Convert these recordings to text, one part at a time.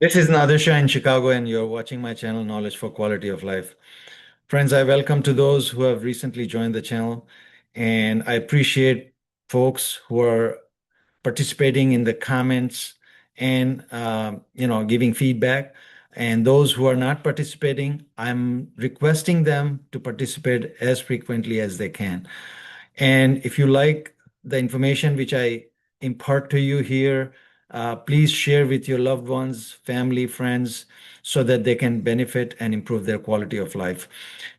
This is Nadisha in Chicago, and you're watching my channel, Knowledge for Quality of Life. Friends, I welcome to those who have recently joined the channel, and I appreciate folks who are participating in the comments and giving feedback. And those who are not participating, I'm requesting them to participate as frequently as they can. And if you like the information which I impart to you here, please share with your loved ones, family, friends, so that they can benefit and improve their quality of life.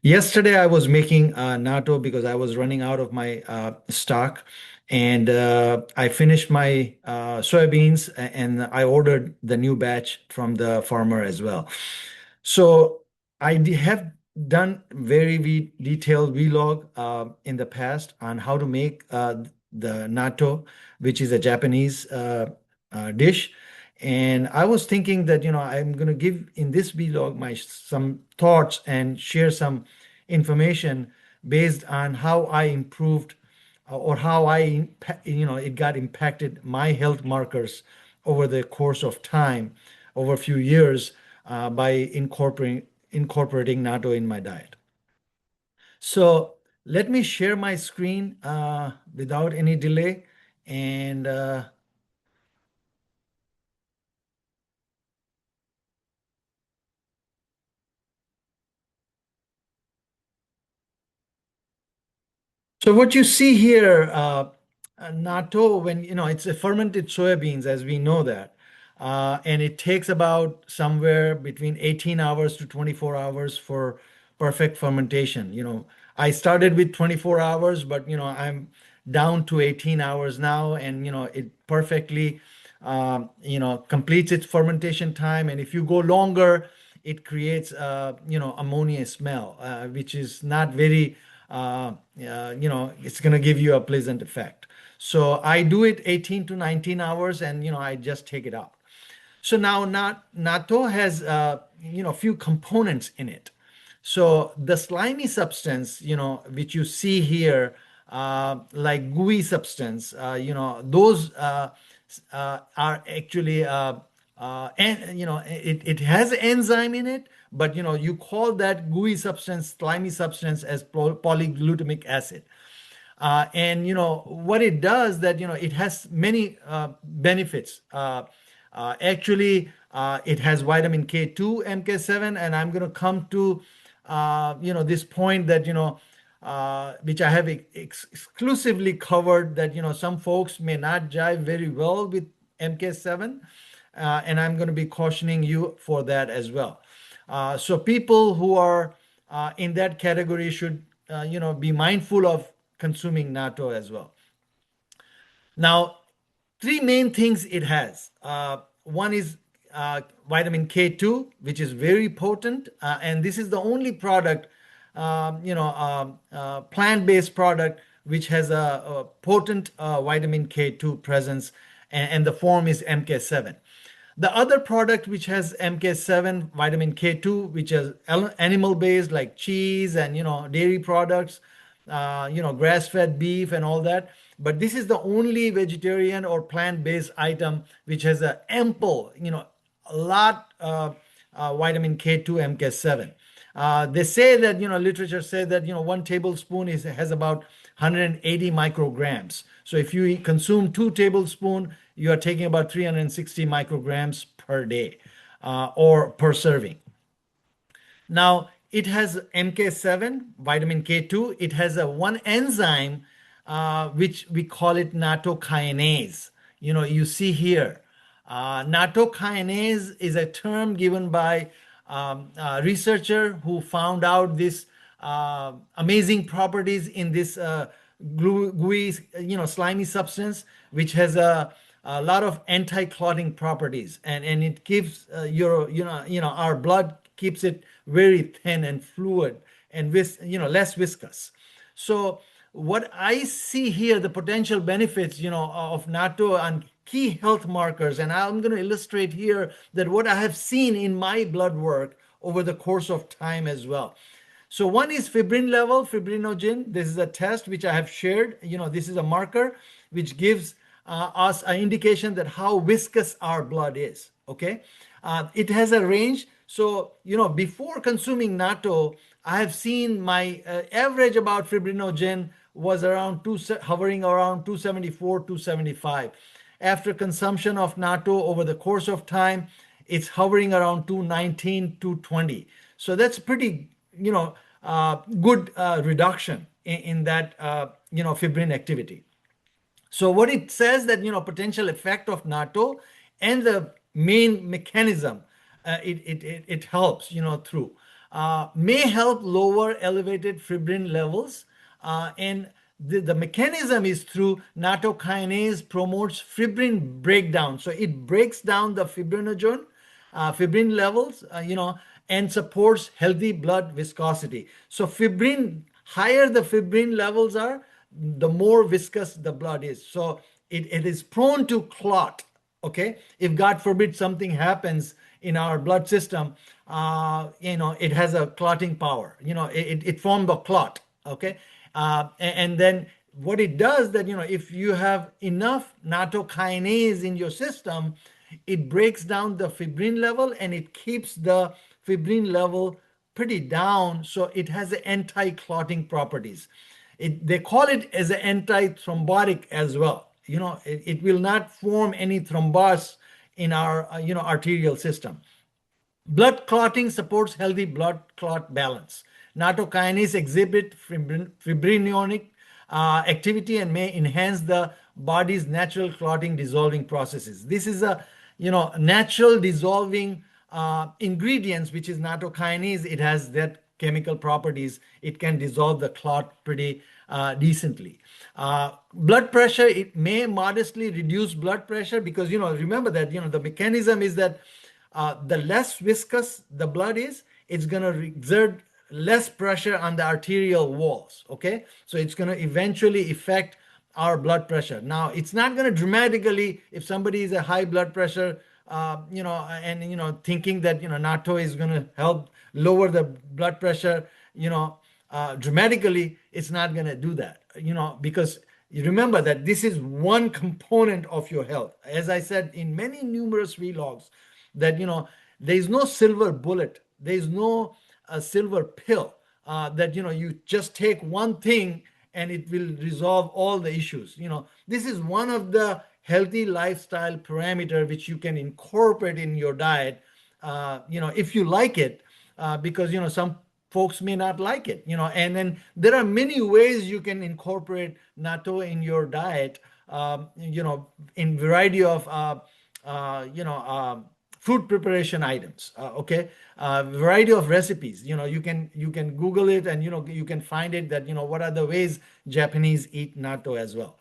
Yesterday, I was making natto because I was running out of my stock, and I finished my soybeans, and I ordered the new batch from the farmer as well. So have done very detailed vlog in the past on how to make the natto, which is a Japanese dish. And I was thinking that, I'm going to give in this vlog my some thoughts and share some information based on how I improved or how it got impacted my health markers over the course of time, over a few years, by incorporating natto in my diet. So let me share my screen without any delay. And so what you see here, natto, when it's a fermented soybeans, as we know that, and it takes about somewhere between 18 hours to 24 hours for perfect fermentation. I started with 24 hours, but I'm down to 18 hours now, and it perfectly completes its fermentation time. And if you go longer, it creates ammonia smell, which is not very it's going to give you a pleasant effect. So I do it 18 to 19 hours, and I just take it out. So now natto has few components in it. So the slimy substance, which you see here, like gooey substance, those are actually and it has enzyme in it, but you call that gooey substance, slimy substance, as polyglutamic acid. And what it does, that it has many benefits. It has vitamin K2, MK7, and I'm going to come to this point that which I have exclusively covered, that some folks may not jive very well with MK7, and I'm going to be cautioning you for that as well. So people who are in that category should be mindful of consuming natto as well. Now, three main things it has. One is vitamin K2, which is very potent, and this is the only product, plant-based product, which has a potent vitamin K2 presence, and the form is MK7. The other product which has MK7, vitamin K2, which is animal-based, like cheese and dairy products, grass-fed beef and all that. But this is the only vegetarian or plant-based item which has a ample, a lot vitamin K2, MK7. They say that, literature say that, 1 tablespoon has about 180 micrograms. So if you consume 2 tablespoons, you are taking about 360 micrograms per day or per serving. Now, it has MK7, vitamin K2. It has one enzyme, which we call it nattokinase. You see here. Nattokinase is a term given by a researcher who found out this amazing properties in this gooey, slimy substance, which has a lot of anti-clotting properties, and it gives our blood, keeps it very thin and fluid and less viscous. So what I see here, the potential benefits of natto on key health markers, and I'm going to illustrate here that what I have seen in my blood work over the course of time as well. So one is fibrin level, fibrinogen. This is a test which I have shared. This is a marker which gives us an indication that how viscous our blood is. Okay. It has a range. So, before consuming natto, I have seen my average about fibrinogen was around hovering around 274, 275. After consumption of natto over the course of time, it's hovering around 219, 220. So that's pretty, good reduction in that, fibrin activity. So what it says that, potential effect of natto and the main mechanism it helps, through may help lower elevated fibrin levels, and the mechanism is through nattokinase promotes fibrin breakdown. So it breaks down the fibrinogen, fibrin levels, and supports healthy blood viscosity. So fibrin, higher the fibrin levels are, the more viscous the blood is. So it is prone to clot. Okay, if God forbid something happens in our blood system, it has a clotting power. It forms a clot. Okay, and then what it does that, if you have enough nattokinase in your system, it breaks down the fibrin level and it keeps the fibrin level pretty down. So it has anti-clotting properties. They call it as an anti-thrombotic as well. It will not form any thrombus in our arterial system. Blood clotting supports healthy blood clot balance. Nattokinase exhibit fibrinolytic activity and may enhance the body's natural clotting dissolving processes. This is a natural dissolving ingredients, which is nattokinase. It has that chemical properties. It can dissolve the clot pretty decently. Blood pressure, it may modestly reduce blood pressure because, remember that, the mechanism is that the less viscous the blood is, it's going to exert less pressure on the arterial walls. Okay. So it's going to eventually affect our blood pressure. Now, it's not going to dramatically, if somebody is a high blood pressure, thinking that, natto is going to help lower the blood pressure, dramatically, it's not going to do that, because you remember that this is one component of your health. As I said in many numerous vlogs, that, there is no silver bullet. There is no silver pill that, you just take one thing and it will resolve all the issues. This is one of the healthy lifestyle parameter which you can incorporate in your diet, if you like it, because, some folks may not like it, and then there are many ways you can incorporate natto in your diet, in variety of, food preparation items. Okay, variety of recipes. You can Google it and you can find it that what are the ways Japanese eat natto as well.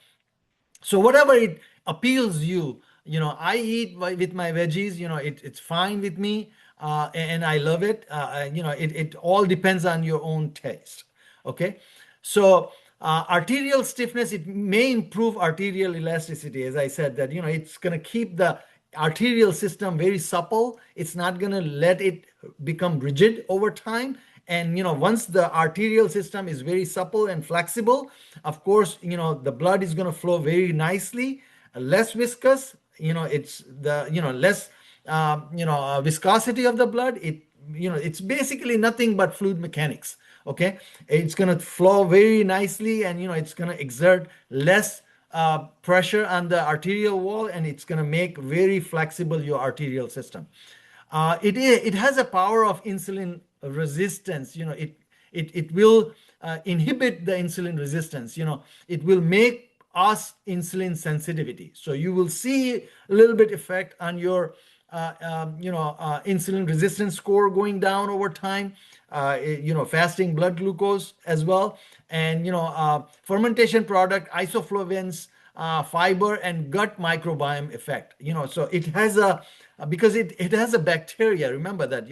So whatever it appeals you, I eat with my veggies. It's fine with me, and I love it. It all depends on your own taste. Okay, so arterial stiffness, it may improve arterial elasticity. As I said, that it's going to keep the arterial system very supple. It's not going to let it become rigid over time. And once the arterial system is very supple and flexible, of course, the blood is going to flow very nicely, less viscous. It's the less viscosity of the blood. It's basically nothing but fluid mechanics. Okay, it's going to flow very nicely, and it's going to exert less pressure on the arterial wall, and it's going to make very flexible your arterial system. It has a power of insulin resistance. It will inhibit the insulin resistance. It will make us insulin sensitivity. So you will see a little bit effect on your insulin resistance score going down over time. Fasting blood glucose as well, and fermentation product, isoflavones, fiber, and gut microbiome effect. So it has because it has a bacteria. Remember that,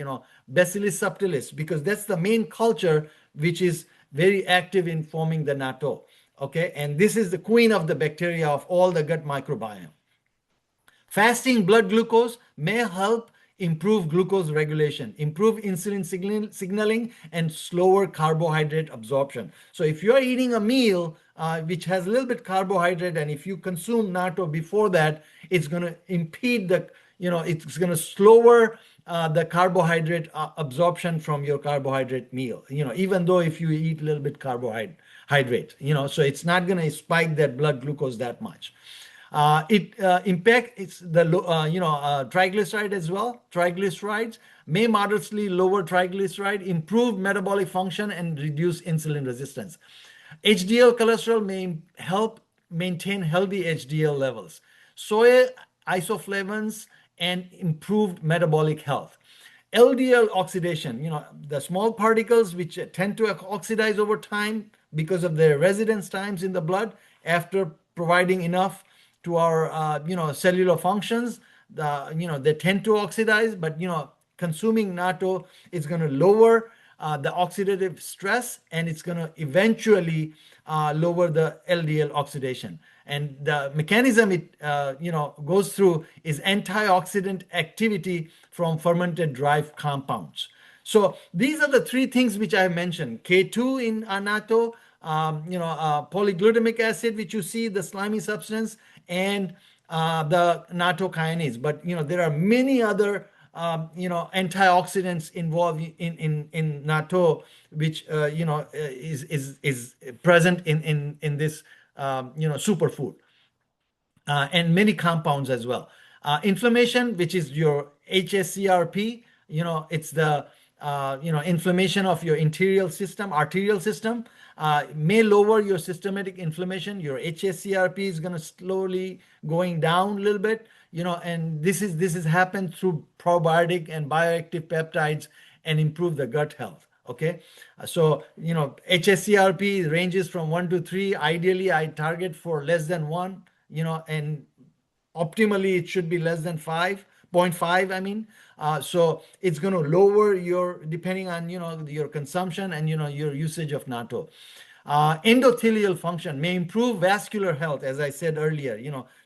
Bacillus subtilis, because that's the main culture which is very active in forming the natto. Okay, and this is the queen of the bacteria of all the gut microbiome. Fasting blood glucose may help improve glucose regulation, improve insulin signaling, and slower carbohydrate absorption. So if you're eating a meal which has a little bit carbohydrate, and if you consume natto before that, it's going to impede the it's going to slower the carbohydrate absorption from your carbohydrate meal, even though if you eat a little bit carbohydrate, so it's not going to spike that blood glucose that much. It impacts the triglyceride as well. Triglycerides may modestly lower triglyceride, improve metabolic function, and reduce insulin resistance. HDL cholesterol may help maintain healthy HDL levels. Soy isoflavones and improved metabolic health. LDL oxidation, the small particles which tend to oxidize over time because of their residence times in the blood after providing enough to our cellular functions, they tend to oxidize, but consuming natto is going to lower the oxidative stress, and it's going to eventually lower the LDL oxidation. And the mechanism it goes through is antioxidant activity from fermented dry compounds. So these are the three things which I mentioned: K2 in natto, polyglutamic acid, which you see, the slimy substance, and the nattokinase. But there are many other antioxidants involved in natto, which is present in this superfood, and many compounds as well. Inflammation, which is your hsCRP, it's the inflammation of your arterial system, may lower your systematic inflammation. Your hsCRP is going to slowly going down a little bit, and this is happened through probiotic and bioactive peptides, and improve the gut health. Okay, so hsCRP ranges from 1 to 3. Ideally, I target for less than 1, and optimally it should be less than 5.5. I mean, so it's going to lower your, depending on your consumption and your usage of natto. Endothelial function may improve vascular health, as I said earlier,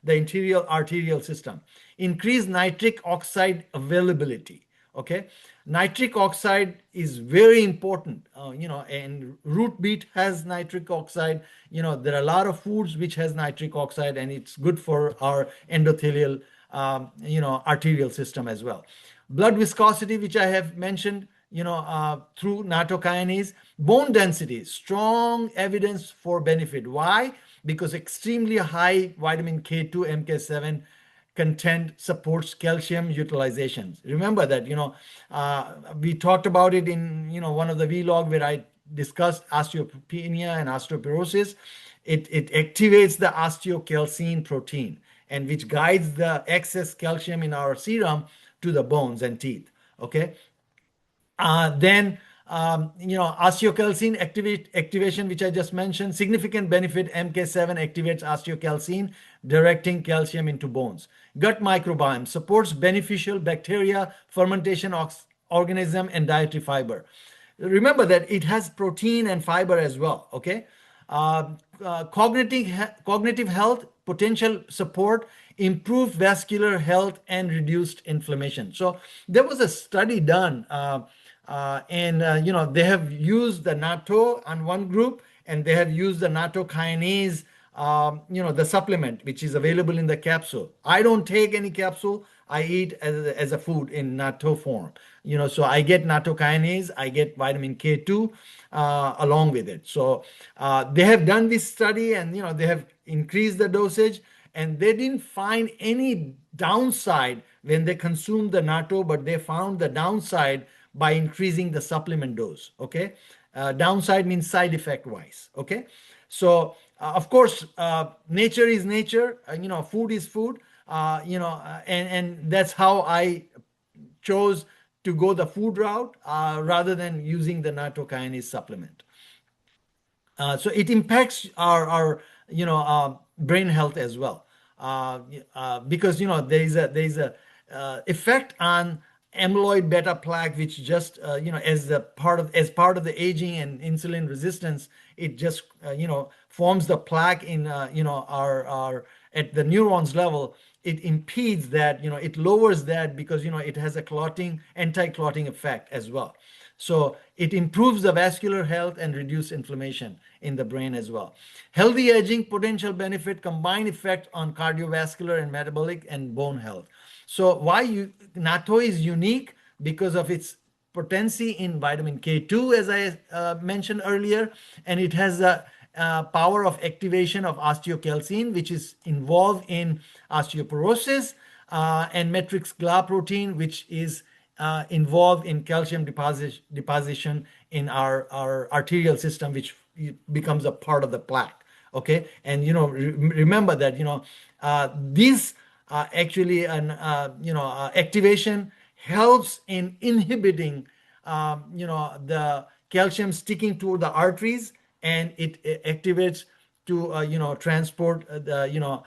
the interior arterial system. Increase nitric oxide availability. Okay, nitric oxide is very important, and root beet has nitric oxide. There are a lot of foods which has nitric oxide, and it's good for our endothelial, arterial system as well. Blood viscosity, which I have mentioned, through nattokinase. Bone density, strong evidence for benefit. Why? Because extremely high vitamin K2, MK7 content supports calcium utilization. Remember that, we talked about it in, one of the vlog where I discussed osteopenia and osteoporosis. It activates the osteocalcine protein, and which guides the excess calcium in our serum to the bones and teeth. Okay. Then osteocalcine activation, which I just mentioned, significant benefit. MK7 activates osteocalcine, directing calcium into bones. Gut microbiome supports beneficial bacteria, fermentation organism, and dietary fiber. Remember that it has protein and fiber as well. Okay. Cognitive health, potential support, improved vascular health, and reduced inflammation. So there was a study done, and they have used the natto on one group, and they have used the nattokinase, the supplement, which is available in the capsule. I don't take any capsule. I eat as a food in natto form. So I get nattokinase, I get vitamin K2 along with it. So they have done this study, and they have increased the dosage, and they didn't find any downside when they consumed the natto, but they found the downside by increasing the supplement dose. Okay, downside means side effect wise. Okay, so of course, nature is nature. Food is food. And that's how I chose to go the food route rather than using the nattokinase supplement. So it impacts our brain health as well, because there is a effect on amyloid beta plaque, which just as part of the aging and insulin resistance, it just forms the plaque in our at the neurons level. It impedes that, it lowers that, because it has a anti-clotting effect as well. So it improves the vascular health and reduce inflammation in the brain as well. Healthy aging, potential benefit, combined effect on cardiovascular and metabolic and bone health. So natto is unique because of its potency in vitamin K2, as I mentioned earlier, and it has the power of activation of osteocalcine, which is involved in osteoporosis, and 𝗕𝗏𝗄𝗃 protein, which is involved in calcium deposition in our arterial system, which becomes a part of the plaque. Okay, and remember that these actually activation helps in inhibiting the calcium sticking to the arteries, and it activates to transport the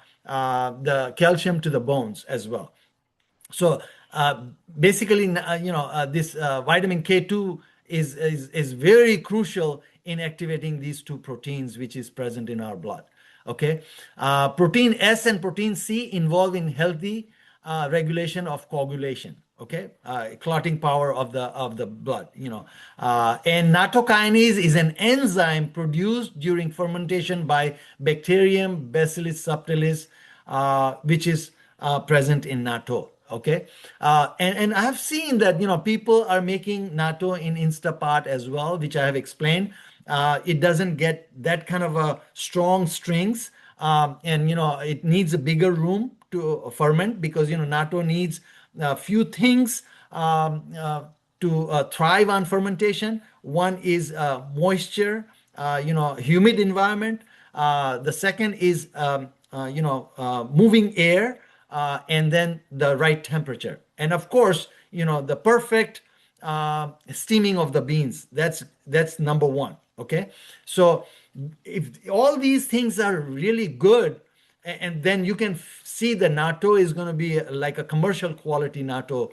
calcium to the bones as well. So basically, this vitamin K2 is very crucial in activating these two proteins, which is present in our blood. Okay, protein S and protein C involved in healthy regulation of coagulation. Okay, clotting power of the blood. And nattokinase is an enzyme produced during fermentation by bacterium 𝗣𝗁𝘳𝗃𝗃, which is present in natto. Okay, and I have seen that people are making natto in Instapot as well, which I have explained. It doesn't get that kind of a strong strings, and it needs a bigger room to ferment, because natto needs a few things to thrive on fermentation. One is moisture, humid environment. The second is moving air, and then the right temperature, and of course the perfect steaming of the beans. That's number one. Okay, so if all these things are really good, and then you can see the natto is going to be like a commercial quality natto,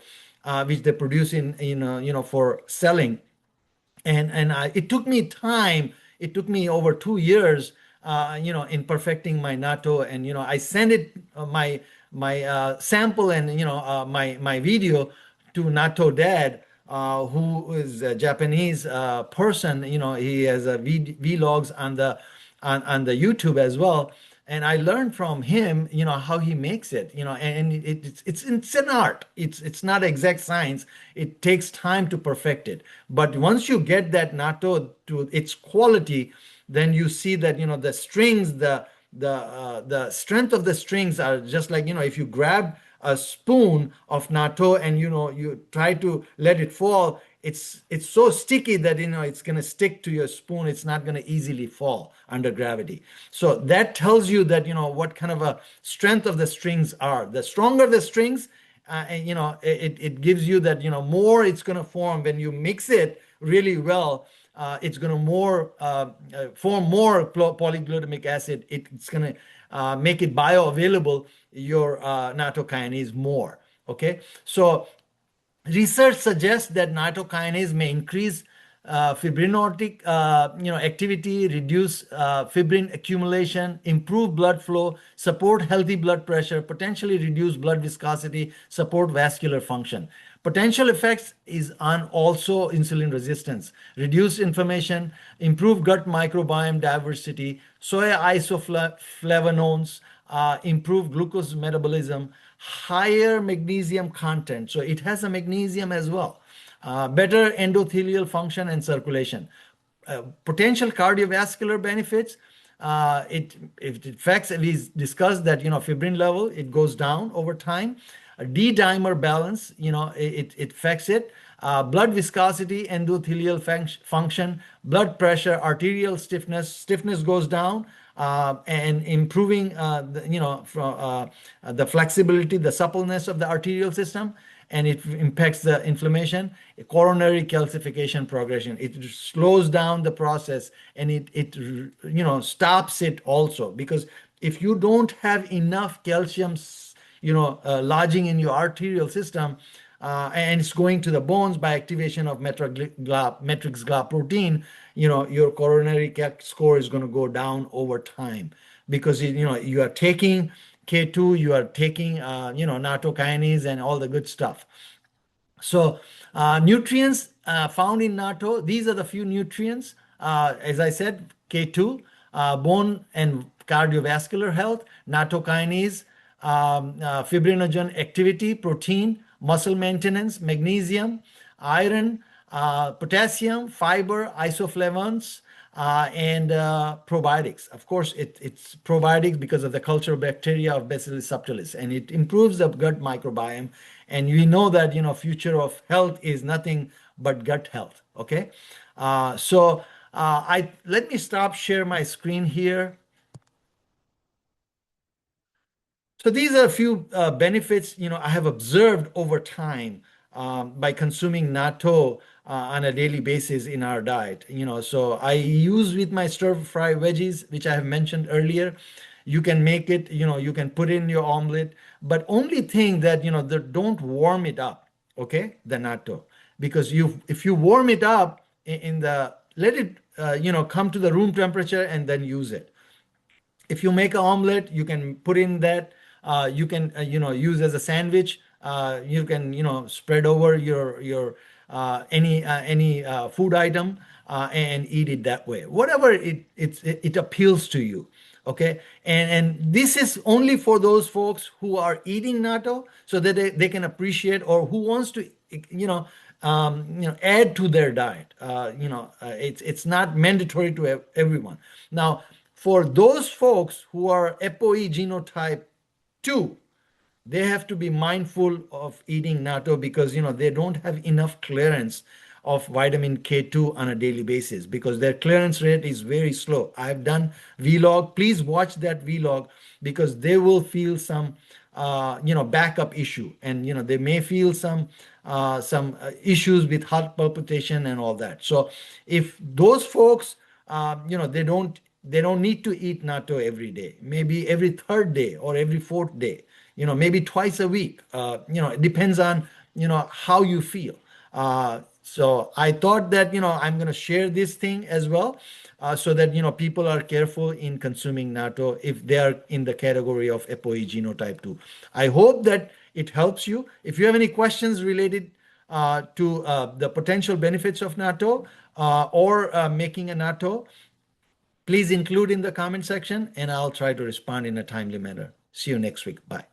which they produce in for selling. And it took me time. It took me over 2 years, in perfecting my natto. And I sent it my sample and my video to Natto Dad, who is a Japanese person. He has vlogs on the YouTube as well. And I learned from him, how he makes it, and it's an art. It's not exact science. It takes time to perfect it. But once you get that natto to its quality, then you see that the strings, the strength of the strings are just like if you grab a spoon of natto and you try to let it fall, it's so sticky that it's going to stick to your spoon. It's not going to easily fall under gravity. So that tells you that what kind of a strength of the strings are. The stronger the strings, it gives you that more it's going to form when you mix it really well. It's going to form more polyglutamic acid. It's going to make it bioavailable, your nattokinase, more. Okay, so research suggests that nattokinase may increase fibrinolytic activity, reduce fibrin accumulation, improve blood flow, support healthy blood pressure, potentially reduce blood viscosity, support vascular function. Potential effects is on also insulin resistance, reduce inflammation, improve gut microbiome diversity, soy isoflavonones, improve glucose metabolism, higher magnesium content. So it has a magnesium as well. Better endothelial function and circulation. Potential cardiovascular benefits. It affects, we discussed that fibrin level, it goes down over time. D-dimer balance, it affects it. Blood viscosity, endothelial function, blood pressure, arterial stiffness goes down, and improving the flexibility, the suppleness of the arterial system, and it impacts the inflammation, coronary calcification progression. It slows down the process, and it stops it also, because if you don't have enough calcium lodging in your arterial system, and it's going to the bones by activation of 𝗕𝗏𝗄𝗃 protein, your coronary calc score is going to go down over time, because you are taking K2, you are taking nattokinase and all the good stuff. So nutrients found in natto, these are the few nutrients. As I said, K2, bone and cardiovascular health, nattokinase, fibrinogen activity, protein, muscle maintenance, magnesium, iron, potassium, fiber, isoflavones, and probiotics. Of course, it's probiotics because of the cultural bacteria of Bacillus subtilis, and it improves the gut microbiome. And we know that, future of health is nothing but gut health. Okay, I let me stop share my screen here. So these are a few benefits, I have observed over time by consuming natto on a daily basis in our diet. So I use with my stir-fry veggies, which I have mentioned earlier. You can make it, you can put in your omelet, but only thing that, don't warm it up, okay, the natto, because if you warm it up let it, come to the room temperature and then use it. If you make an omelet, you can put in that. You can use as a sandwich. You can spread over your any food item and eat it that way. Whatever it appeals to you. Okay, and this is only for those folks who are eating natto, so that they can appreciate, or who wants to add to their diet. It's not mandatory to everyone. Now, for those folks who are ApoE genotype 2, they have to be mindful of eating natto, because they don't have enough clearance of vitamin K2 on a daily basis, because their clearance rate is very slow. I've done vlog. Please watch that vlog, because they will feel some backup issue, and they may feel some issues with heart palpitation and all that. So if those folks they don't need to eat natto every day, maybe every third day or every fourth day, maybe twice a week. It depends on, how you feel. So I thought that, I'm going to share this thing as well, so that, people are careful in consuming natto if they are in the category of ApoE genotype 2. I hope that it helps you. If you have any questions related to the potential benefits of natto or making a natto, please include in the comment section, and I'll try to respond in a timely manner. See you next week. Bye.